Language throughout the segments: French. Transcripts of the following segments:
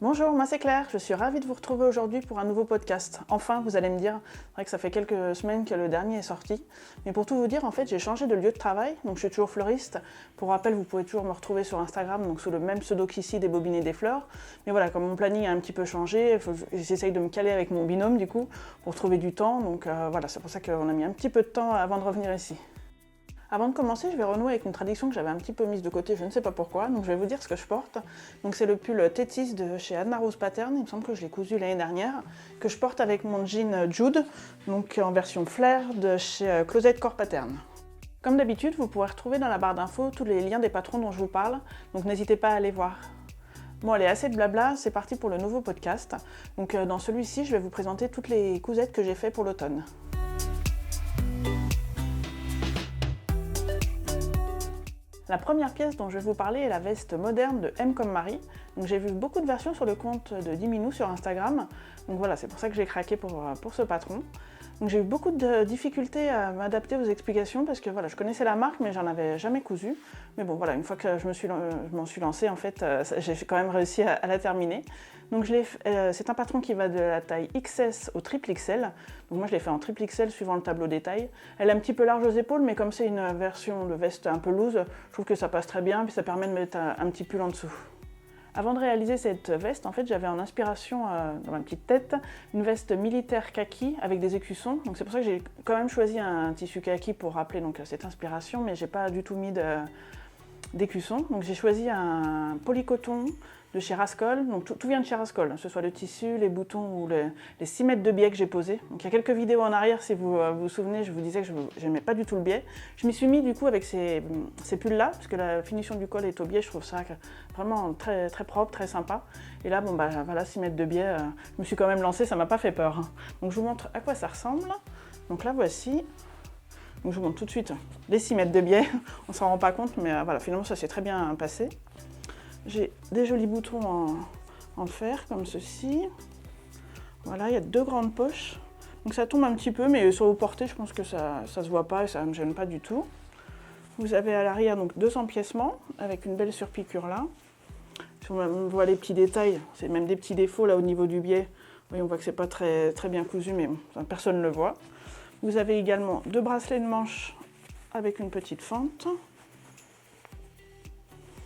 Bonjour, moi c'est Claire, je suis ravie de vous retrouver aujourd'hui pour un nouveau podcast. Enfin, vous allez me dire, c'est vrai que ça fait quelques semaines que le dernier est sorti, mais pour tout vous dire, en fait, j'ai changé de lieu de travail, donc je suis toujours fleuriste. Pour rappel, vous pouvez toujours me retrouver sur Instagram, donc sous le même pseudo qu'ici, des bobinets des fleurs. Mais voilà, comme mon planning a un petit peu changé, j'essaye de me caler avec mon binôme du coup, pour trouver du temps, donc voilà, c'est pour ça qu'on a mis un petit peu de temps avant de revenir ici. Avant de commencer, je vais renouer avec une tradition que j'avais un petit peu mise de côté, je ne sais pas pourquoi, donc je vais vous dire ce que je porte. Donc c'est le pull Tétis de chez Anna Rose Pattern, il me semble que je l'ai cousu l'année dernière, que je porte avec mon jean Jude, donc en version flair de chez Closet Core Pattern. Comme d'habitude, vous pourrez retrouver dans la barre d'infos tous les liens des patrons dont je vous parle, donc n'hésitez pas à aller voir. Bon allez, assez de blabla, c'est parti pour le nouveau podcast. Donc dans celui-ci, je vais vous présenter toutes les cousettes que j'ai fait pour l'automne. La première pièce dont je vais vous parler est la veste moderne de M comme Marie. Donc j'ai vu beaucoup de versions sur le compte de Diminou sur Instagram. Donc voilà, c'est pour ça que j'ai craqué pour ce patron. Donc j'ai eu beaucoup de difficultés à m'adapter aux explications parce que voilà, je connaissais la marque mais j'en avais jamais cousu. Mais bon voilà, une fois que je m'en suis lancée, en fait, j'ai quand même réussi à la terminer. Donc c'est un patron qui va de la taille XS au triple XL. Donc moi je l'ai fait en triple XL suivant le tableau des tailles. Elle est un petit peu large aux épaules, mais comme c'est une version de veste un peu loose, je trouve que ça passe très bien, puis ça permet de mettre un petit pull en dessous. Avant de réaliser cette veste, en fait, j'avais en inspiration, dans ma petite tête, une veste militaire kaki avec des écussons. Donc c'est pour ça que j'ai quand même choisi un tissu kaki pour rappeler donc, cette inspiration, mais j'ai pas du tout mis d'écussons. Donc j'ai choisi un polycoton de chez Rascol, donc tout vient de chez Rascol, que ce soit le tissu, les boutons ou les 6 mètres de biais que j'ai posés. Donc il y a quelques vidéos en arrière, si vous vous souvenez, je vous disais que je n'aimais pas du tout le biais. Je m'y suis mis du coup avec ces pulls-là, parce que la finition du col est au biais, je trouve ça vraiment très, très propre, très sympa. Et là, bon bah voilà, 6 mètres de biais, je me suis quand même lancée, ça m'a pas fait peur. Donc je vous montre à quoi ça ressemble. Donc là voici. Donc je vous montre tout de suite les 6 mètres de biais, on s'en rend pas compte, mais voilà, finalement ça s'est très bien passé. J'ai des jolis boutons en fer, comme ceci. Voilà, il y a 2 grandes poches. Donc ça tombe un petit peu, mais sur vos portées, je pense que ça se voit pas et ça ne me gêne pas du tout. Vous avez à l'arrière donc 2 empiècements, avec une belle surpiqûre là. Si on voit les petits détails, c'est même des petits défauts là au niveau du biais. Oui, on voit que c'est pas très, très bien cousu, mais bon, personne ne le voit. Vous avez également 2 bracelets de manche avec une petite fente.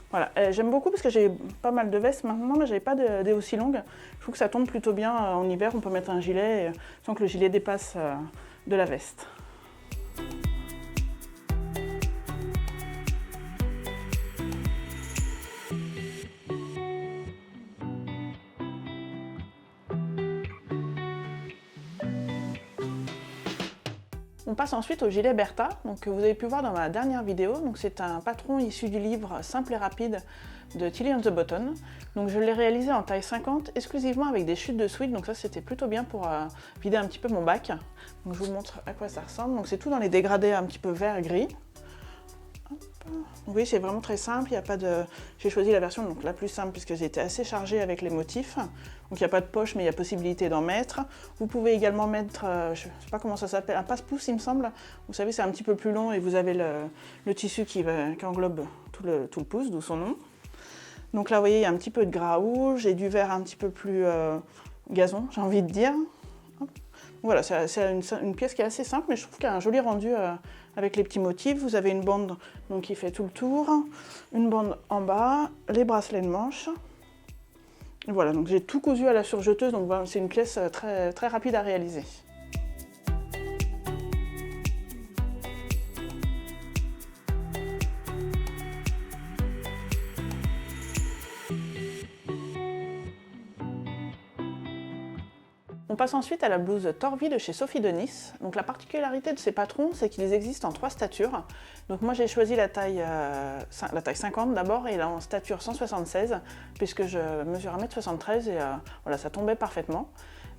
Voilà, j'aime beaucoup parce que j'ai pas mal de vestes maintenant, mais j'avais pas des aussi longues. Je trouve que ça tombe plutôt bien en hiver, on peut mettre un gilet sans que le gilet dépasse de la veste. On passe ensuite au gilet Bertha, donc, que vous avez pu voir dans ma dernière vidéo. Donc, c'est un patron issu du livre Simple et rapide de Tilly on the Button. Donc, je l'ai réalisé en taille 50, exclusivement avec des chutes de sweat. Donc ça, c'était plutôt bien pour vider un petit peu mon bac. Donc, je vous montre à quoi ça ressemble. Donc, c'est tout dans les dégradés un petit peu vert et gris. Oui, c'est vraiment très simple, il y a pas de... J'ai choisi la version donc, la plus simple puisque j'ai été assez chargée avec les motifs. Donc il n'y a pas de poche mais il y a possibilité d'en mettre. Vous pouvez également mettre, je ne sais pas comment ça s'appelle, un passe-pouce il me semble. Vous savez, c'est un petit peu plus long et vous avez le tissu qui englobe tout le pouce, d'où son nom. Donc là, vous voyez, il y a un petit peu de gras rouge et du vert un petit peu plus gazon, j'ai envie de dire. Voilà, c'est une pièce qui est assez simple, mais je trouve qu'il y a un joli rendu avec les petits motifs. Vous avez une bande donc, qui fait tout le tour, une bande en bas, les bracelets de manche. Et voilà, donc j'ai tout cousu à la surjeteuse, donc voilà, c'est une pièce très, très rapide à réaliser. On passe ensuite à la blouse Torvi de chez Sophie Denis. Donc la particularité de ces patrons, c'est qu'ils existent en 3 statures. Donc moi j'ai choisi la taille 50 d'abord et là en stature 176 puisque je mesure 1m73 et voilà, ça tombait parfaitement.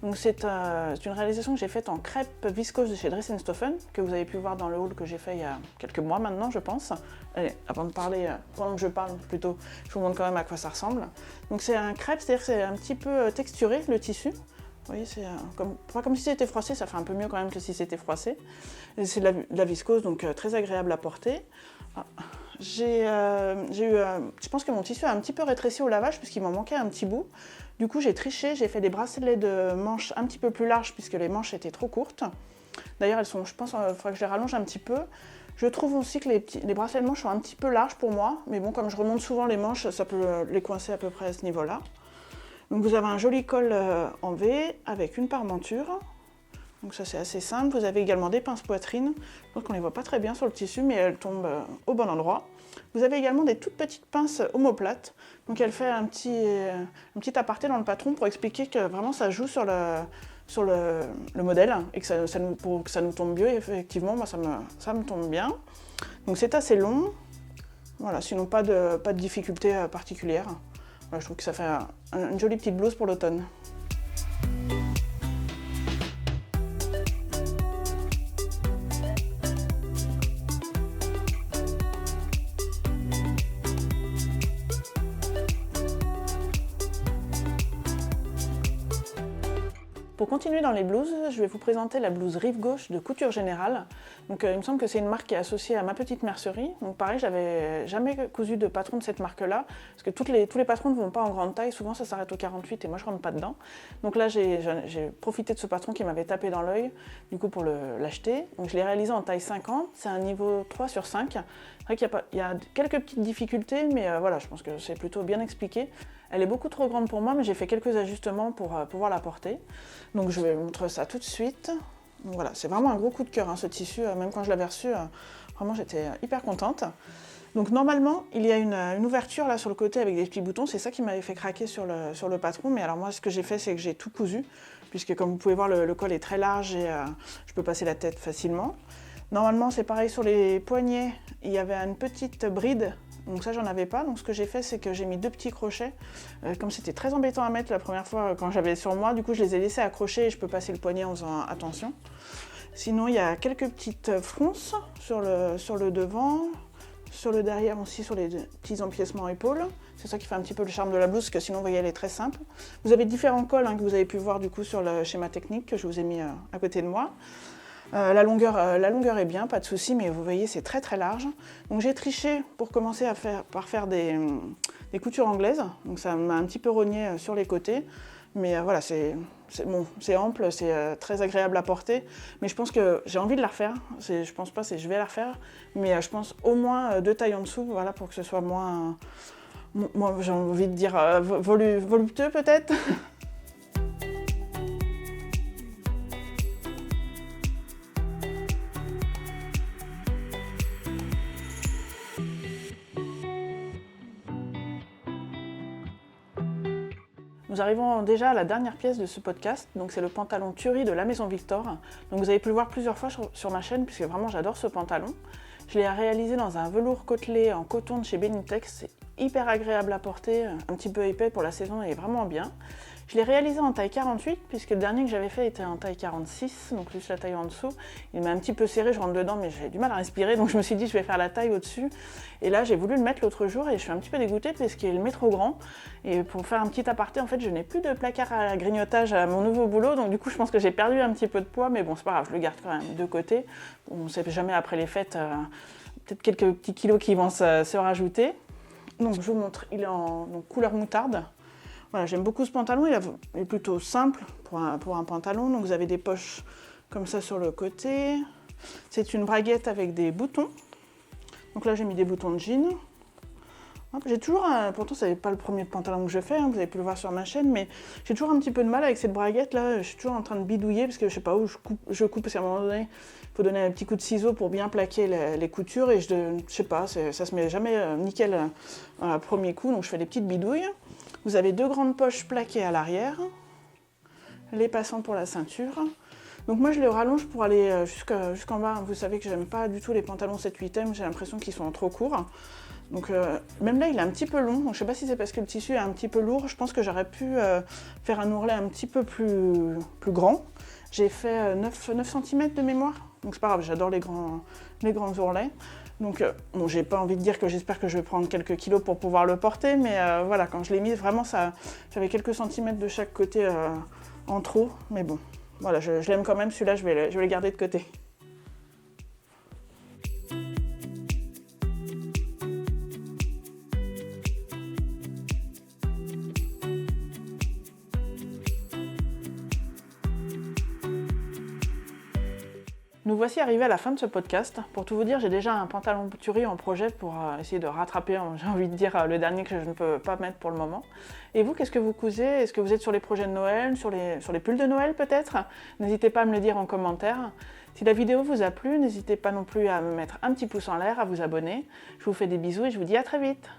Donc c'est une réalisation que j'ai faite en crêpe viscose de chez Dress & Stoffen, que vous avez pu voir dans le haul que j'ai fait il y a quelques mois maintenant je pense. Allez, avant de parler, pendant que je parle plutôt, je vous montre quand même à quoi ça ressemble. Donc c'est un crêpe, c'est-à-dire que c'est un petit peu texturé le tissu. Vous voyez, c'est pas comme si c'était froissé, ça fait un peu mieux quand même que si c'était froissé. C'est de la viscose, donc très agréable à porter. Ah, je pense que mon tissu a un petit peu rétréci au lavage puisqu'il m'en manquait un petit bout. Du coup, j'ai triché, j'ai fait des bracelets de manches un petit peu plus larges puisque les manches étaient trop courtes. D'ailleurs, elles sont, je pense, il faudrait que je les rallonge un petit peu. Je trouve aussi que les bracelets de manches sont un petit peu larges pour moi, mais bon, comme je remonte souvent les manches, ça peut les coincer à peu près à ce niveau-là. Donc vous avez un joli col en V avec une parmenture. Donc ça c'est assez simple. Vous avez également des pinces poitrine. Donc on ne les voit pas très bien sur le tissu, mais elles tombent au bon endroit. Vous avez également des toutes petites pinces omoplates. Donc elle fait un petit aparté dans le patron pour expliquer que vraiment ça joue sur le modèle et que pour que ça nous tombe mieux. Effectivement, moi ça me tombe bien. Donc c'est assez long. Voilà, sinon pas de difficulté particulière. Voilà, je trouve que ça fait une jolie petite blouse pour l'automne. Pour continuer dans les blouses, je vais vous présenter la blouse Rive Gauche de Couture Générale. Donc, il me semble que c'est une marque qui est associée à Ma Petite Mercerie. Donc pareil, j'avais jamais cousu de patron de cette marque-là, parce que tous les patrons ne vont pas en grande taille, souvent ça s'arrête au 48 et moi je rentre pas dedans. Donc là j'ai profité de ce patron qui m'avait tapé dans l'œil, du coup pour l'acheter. Donc je l'ai réalisé en taille 50, c'est un niveau 3 sur 5. C'est vrai qu'il y a quelques petites difficultés, mais voilà, je pense que c'est plutôt bien expliqué. Elle est beaucoup trop grande pour moi, mais j'ai fait quelques ajustements pour pouvoir la porter. Donc je vais vous montrer ça tout de suite. Donc voilà, c'est vraiment un gros coup de cœur, hein, ce tissu. Même quand je l'avais reçu, vraiment j'étais hyper contente. Donc normalement, il y a une ouverture là sur le côté avec des petits boutons. C'est ça qui m'avait fait craquer sur le patron. Mais alors moi, ce que j'ai fait, c'est que j'ai tout cousu, puisque comme vous pouvez voir, le col est très large et je peux passer la tête facilement. Normalement, c'est pareil sur les poignets. Il y avait une petite bride. Donc ça, j'en avais pas. Donc ce que j'ai fait, c'est que j'ai mis 2 petits crochets. Comme c'était très embêtant à mettre la première fois quand j'avais sur moi, du coup, je les ai laissés accrocher et je peux passer le poignet en faisant attention. Sinon, il y a quelques petites fronces sur le devant, sur le derrière aussi, sur les petits empiècements épaules. C'est ça qui fait un petit peu le charme de la blouse, parce que sinon, vous voyez, elle est très simple. Vous avez différents cols que vous avez pu voir du coup sur le schéma technique que je vous ai mis à côté de moi. La longueur est bien, pas de souci, mais vous voyez, c'est très très large. Donc j'ai triché pour commencer par faire des coutures anglaises. Donc ça m'a un petit peu rogné sur les côtés. Mais voilà, c'est bon, c'est ample, c'est très agréable à porter. Mais je pense que j'ai envie de la refaire. Je pense pas, je vais la refaire. Mais je pense au moins 2 tailles en dessous, voilà, pour que ce soit moins j'ai envie de dire voluptueux peut-être. Nous arrivons déjà à la dernière pièce de ce podcast, donc c'est le pantalon Thury de la Maison Victor. Donc vous avez pu le voir plusieurs fois sur ma chaîne, puisque vraiment j'adore ce pantalon. Je l'ai réalisé dans un velours côtelé en coton de chez Benitex, c'est hyper agréable à porter, un petit peu épais pour la saison et vraiment bien. Je l'ai réalisé en taille 48, puisque le dernier que j'avais fait était en taille 46, donc juste la taille en dessous. Il m'a un petit peu serré, je rentre dedans, mais j'ai du mal à respirer, donc je me suis dit je vais faire la taille au-dessus. Et là, j'ai voulu le mettre l'autre jour et je suis un petit peu dégoûtée parce qu'il m'est trop grand. Et pour faire un petit aparté, en fait, je n'ai plus de placard à grignotage à mon nouveau boulot, donc du coup, je pense que j'ai perdu un petit peu de poids, mais bon, c'est pas grave, je le garde quand même de côté. On ne sait jamais après les fêtes, peut-être quelques petits kilos qui vont se rajouter. Donc je vous montre, il est en couleur moutarde. Voilà, j'aime beaucoup ce pantalon, il est plutôt simple pour un pantalon. Donc vous avez des poches comme ça sur le côté. C'est une braguette avec des boutons. Donc là j'ai mis des boutons de jean. J'ai toujours, pourtant c'est pas le premier pantalon que je fais, vous avez pu le voir sur ma chaîne, mais j'ai toujours un petit peu de mal avec cette braguette là. Je suis toujours en train de bidouiller parce que je sais pas où je coupe parce qu'à un moment donné, il faut donner un petit coup de ciseau pour bien plaquer les coutures et je sais pas, ça se met jamais nickel à premier coup, donc je fais des petites bidouilles. Vous avez 2 grandes poches plaquées à l'arrière, les passants pour la ceinture. Donc moi je les rallonge pour aller jusqu'en bas. Vous savez que j'aime pas du tout les pantalons 7/8e, j'ai l'impression qu'ils sont trop courts. Donc même là il est un petit peu long, donc je sais pas si c'est parce que le tissu est un petit peu lourd, je pense que j'aurais pu faire un ourlet un petit peu plus grand. J'ai fait 9 cm de mémoire, donc c'est pas grave, j'adore les grands ourlets. Donc bon, j'ai pas envie de dire que j'espère que je vais prendre quelques kilos pour pouvoir le porter, mais voilà, quand je l'ai mis, vraiment j'avais quelques centimètres de chaque côté en trop, mais bon, voilà, je l'aime quand même, celui-là je vais le garder de côté. Nous voici arrivés à la fin de ce podcast. Pour tout vous dire, j'ai déjà un pantalon tuerie en projet pour essayer de rattraper, j'ai envie de dire, le dernier que je ne peux pas mettre pour le moment. Et vous, qu'est-ce que vous cousez? Est-ce que vous êtes sur les projets de Noël, sur les pulls de Noël peut-être? N'hésitez pas à me le dire en commentaire. Si la vidéo vous a plu, n'hésitez pas non plus à me mettre un petit pouce en l'air, à vous abonner. Je vous fais des bisous et je vous dis à très vite.